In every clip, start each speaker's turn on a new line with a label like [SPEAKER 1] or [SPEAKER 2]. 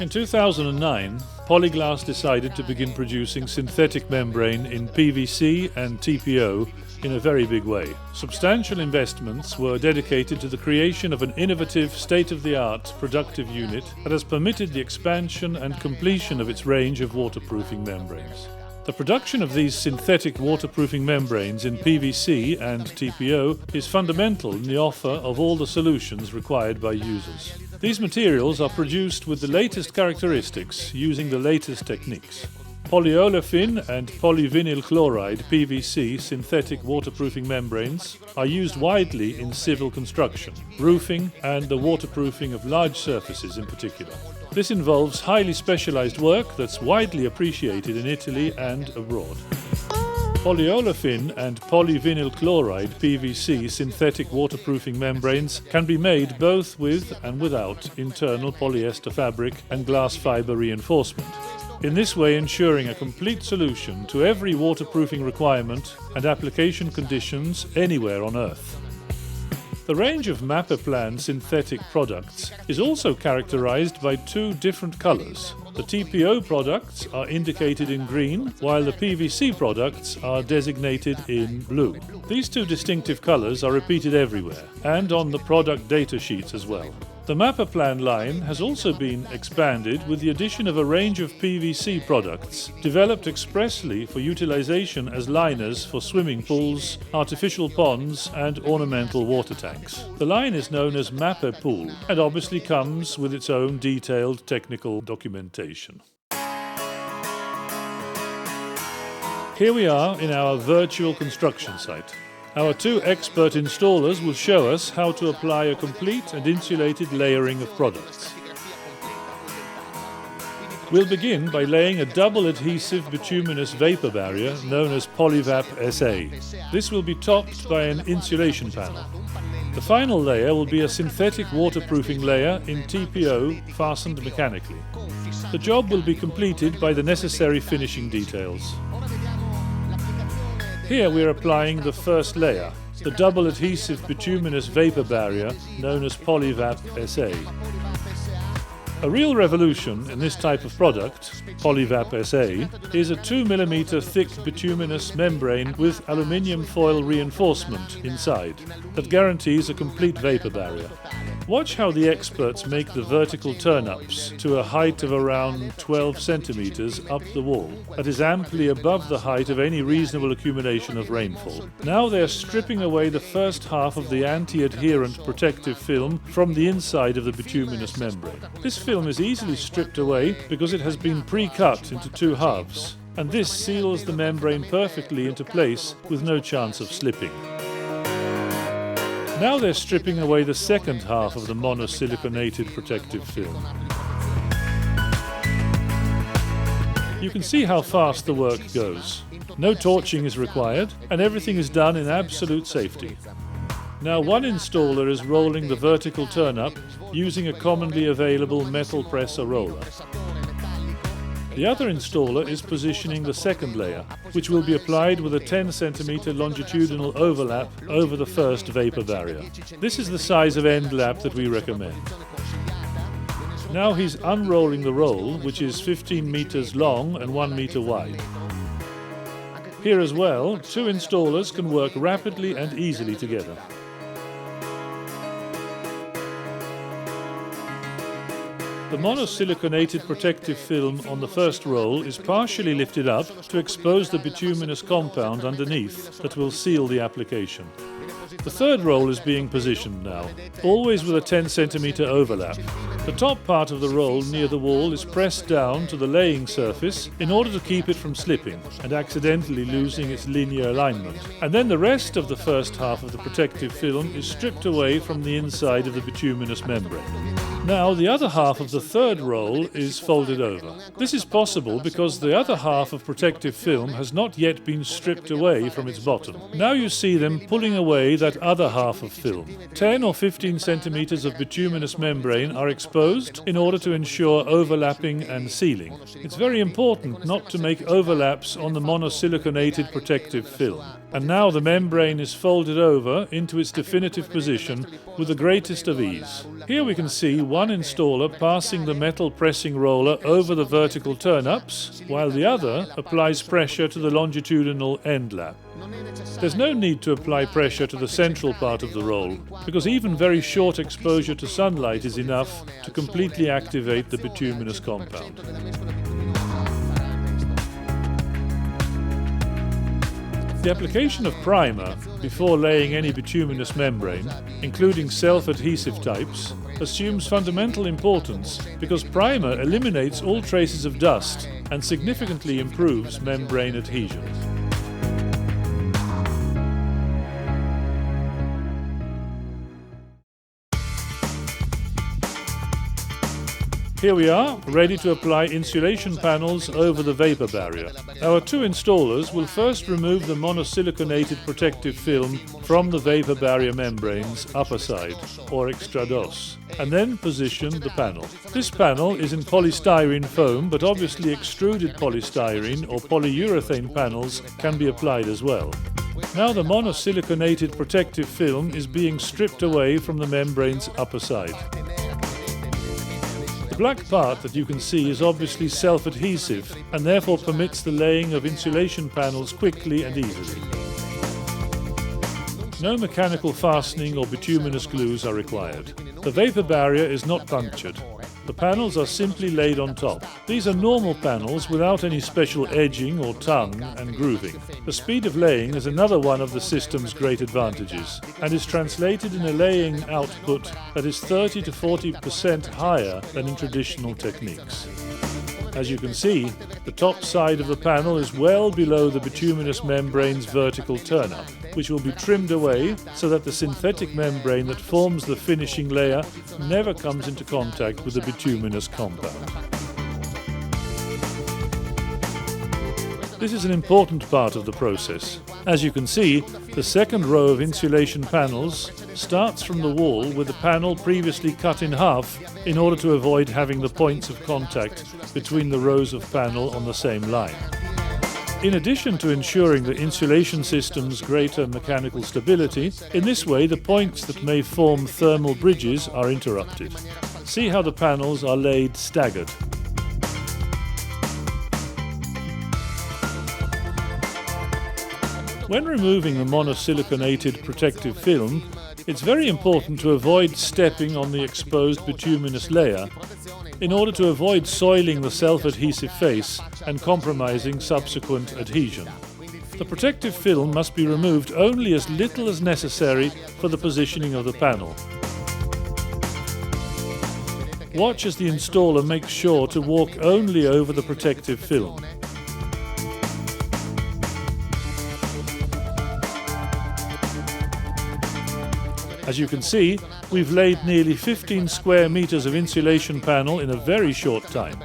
[SPEAKER 1] In 2009, Polyglass decided to begin producing synthetic membrane in PVC and TPO in a very big way. Substantial investments were dedicated to the creation of an innovative, state-of-the-art productive unit that has permitted the expansion and completion of its range of waterproofing membranes. The production of these synthetic waterproofing membranes in PVC and TPO is fundamental in the offer of all the solutions required by users. These materials are produced with the latest characteristics using the latest techniques. Polyolefin and polyvinyl chloride PVC synthetic waterproofing membranes are used widely in civil construction, roofing and the waterproofing of large surfaces in particular. This involves highly specialized work that's widely appreciated in Italy and abroad. Polyolefin and polyvinyl chloride PVC synthetic waterproofing membranes can be made both with and without internal polyester fabric and glass fiber reinforcement, in this way ensuring a complete solution to every waterproofing requirement and application conditions anywhere on Earth. The range of MAPEPLAN synthetic products is also characterized by two different colors. The TPO products are indicated in green, while the PVC products are designated in blue. These two distinctive colors are repeated everywhere, and on the product data sheets as well. The MAPEPLAN line has also been expanded with the addition of a range of PVC products developed expressly for utilization as liners for swimming pools, artificial ponds and ornamental water tanks. The line is known as MAPEPOOL and obviously comes with its own detailed technical documentation. Here we are in our virtual construction site. Our two expert installers will show us how to apply a complete and insulated layering of products. We'll begin by laying a double adhesive bituminous vapor barrier known as Polyvap SA. This will be topped by an insulation panel. The final layer will be a synthetic waterproofing layer in TPO fastened mechanically. The job will be completed by the necessary finishing details. Here we are applying the first layer, the double adhesive bituminous vapor barrier known as Polyvap SA. A real revolution in this type of product, Polyvap SA, is a 2 mm thick bituminous membrane with aluminium foil reinforcement inside that guarantees a complete vapor barrier. Watch how the experts make the vertical turn-ups to a height of around 12 centimeters up the wall, that is amply above the height of any reasonable accumulation of rainfall. Now they are stripping away the first half of the anti-adherent protective film from the inside of the bituminous membrane. This film is easily stripped away because it has been pre-cut into two halves, and this seals the membrane perfectly into place with no chance of slipping. Now they're stripping away the second half of the monosilicanated protective film. You can see how fast the work goes. No torching is required, and everything is done in absolute safety. Now one installer is rolling the vertical turn-up using a commonly available metal press or roller. The other installer is positioning the second layer, which will be applied with a 10 cm longitudinal overlap over the first vapor barrier. This is the size of end lap that we recommend. Now he's unrolling the roll, which is 15 meters long and 1 meter wide. Here as well, two installers can work rapidly and easily together. The monosilicanated protective film on the first roll is partially lifted up to expose the bituminous compound underneath that will seal the application. The third roll is being positioned now, always with a 10 cm overlap. The top part of the roll near the wall is pressed down to the laying surface in order to keep it from slipping and accidentally losing its linear alignment. And then the rest of the first half of the protective film is stripped away from the inside of the bituminous membrane. Now the other half of the third roll is folded over. This is possible because the other half of protective film has not yet been stripped away from its bottom. Now you see them pulling away that other half of film. 10 or 15 centimeters of bituminous membrane are exposed in order to ensure overlapping and sealing. It's very important not to make overlaps on the monosilicanated protective film. And now the membrane is folded over into its definitive position with the greatest of ease. Here we can see one one installer passing the metal pressing roller over the vertical turn-ups, while the other applies pressure to the longitudinal end lap. There's no need to apply pressure to the central part of the roll, because even very short exposure to sunlight is enough to completely activate the bituminous compound. The application of primer before laying any bituminous membrane, including self-adhesive types, assumes fundamental importance because primer eliminates all traces of dust and significantly improves membrane adhesion. Here we are, ready to apply insulation panels over the vapor barrier. Our two installers will first remove the monosiliconated protective film from the vapor barrier membrane's upper side, or extrados, and then position the panel. This panel is in polystyrene foam, but obviously extruded polystyrene or polyurethane panels can be applied as well. Now the monosiliconated protective film is being stripped away from the membrane's upper side. The black part that you can see is obviously self-adhesive and therefore permits the laying of insulation panels quickly and easily. No mechanical fastening or bituminous glues are required. The vapor barrier is not punctured. The panels are simply laid on top. These are normal panels without any special edging or tongue and grooving. The speed of laying is another one of the system's great advantages and is translated in a laying output that is 30 to 40% higher than in traditional techniques. As you can see, the top side of the panel is well below the bituminous membrane's vertical turn-up, which will be trimmed away so that the synthetic membrane that forms the finishing layer never comes into contact with the bituminous compound. This is an important part of the process. As you can see, the second row of insulation panels starts from the wall with the panel previously cut in half in order to avoid having the points of contact between the rows of panel on the same line. In addition to ensuring the insulation system's greater mechanical stability, in this way the points that may form thermal bridges are interrupted. See how the panels are laid staggered. When removing the monosiliconated protective film, it's very important to avoid stepping on the exposed bituminous layer in order to avoid soiling the self-adhesive face and compromising subsequent adhesion. The protective film must be removed only as little as necessary for the positioning of the panel. Watch as the installer makes sure to walk only over the protective film. As you can see, we've laid nearly 15 square meters of insulation panel in a very short time.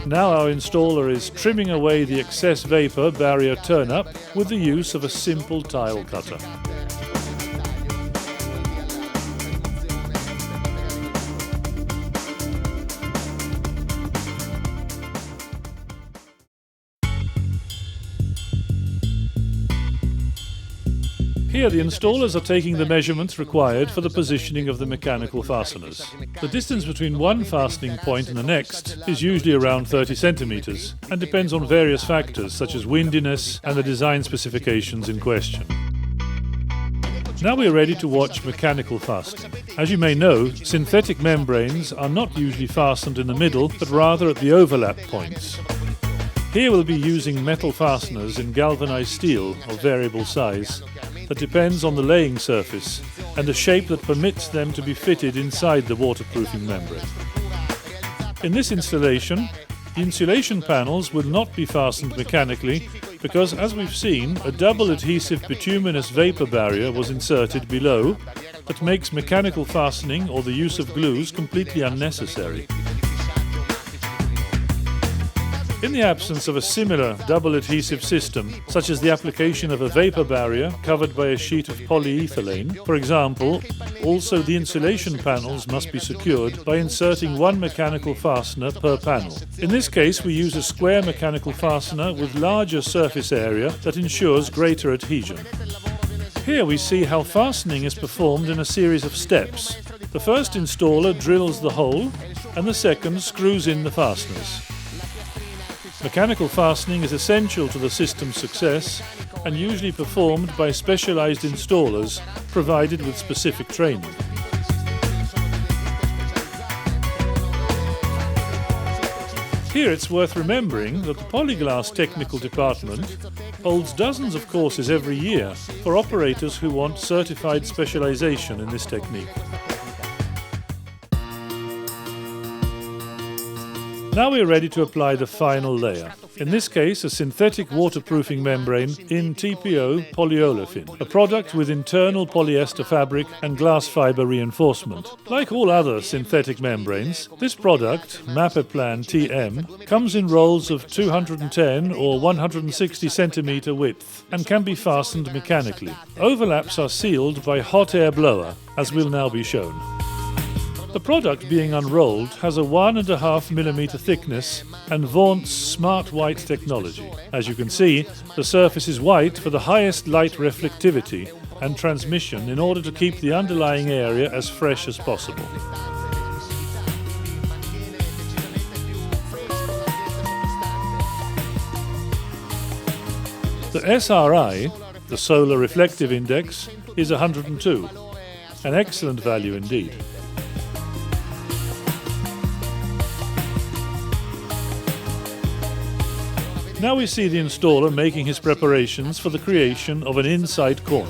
[SPEAKER 1] Now our installer is trimming away the excess vapor barrier turn-up with the use of a simple tile cutter. Here the installers are taking the measurements required for the positioning of the mechanical fasteners. The distance between one fastening point and the next is usually around 30 centimeters and depends on various factors such as windiness and the design specifications in question. Now we are ready to watch mechanical fastening. As you may know, synthetic membranes are not usually fastened in the middle but rather at the overlap points. Here we'll be using metal fasteners in galvanized steel of variable size that depends on the laying surface and the shape that permits them to be fitted inside the waterproofing membrane. In this installation, the insulation panels will not be fastened mechanically because, as we've seen, a double adhesive bituminous vapor barrier was inserted below that makes mechanical fastening or the use of glues completely unnecessary. In the absence of a similar double adhesive system, such as the application of a vapor barrier covered by a sheet of polyethylene, for example, also the insulation panels must be secured by inserting one mechanical fastener per panel. In this case, we use a square mechanical fastener with larger surface area that ensures greater adhesion. Here we see how fastening is performed in a series of steps. The first installer drills the hole and the second screws in the fasteners. Mechanical fastening is essential to the system's success and usually performed by specialized installers provided with specific training. Here it's worth remembering that the Polyglass technical department holds dozens of courses every year for operators who want certified specialization in this technique. Now we're ready to apply the final layer. In this case, a synthetic waterproofing membrane in TPO polyolefin, a product with internal polyester fabric and glass fiber reinforcement. Like all other synthetic membranes, this product, MAPEPLAN TM, comes in rolls of 210 or 160 centimeter width and can be fastened mechanically. Overlaps are sealed by hot air blower, as will now be shown. The product being unrolled has a 1.5 mm thickness and vaunts smart white technology. As you can see, the surface is white for the highest light reflectivity and transmission in order to keep the underlying area as fresh as possible. The SRI, the Solar Reflective Index, is 102, an excellent value indeed. Now we see the installer making his preparations for the creation of an inside corner.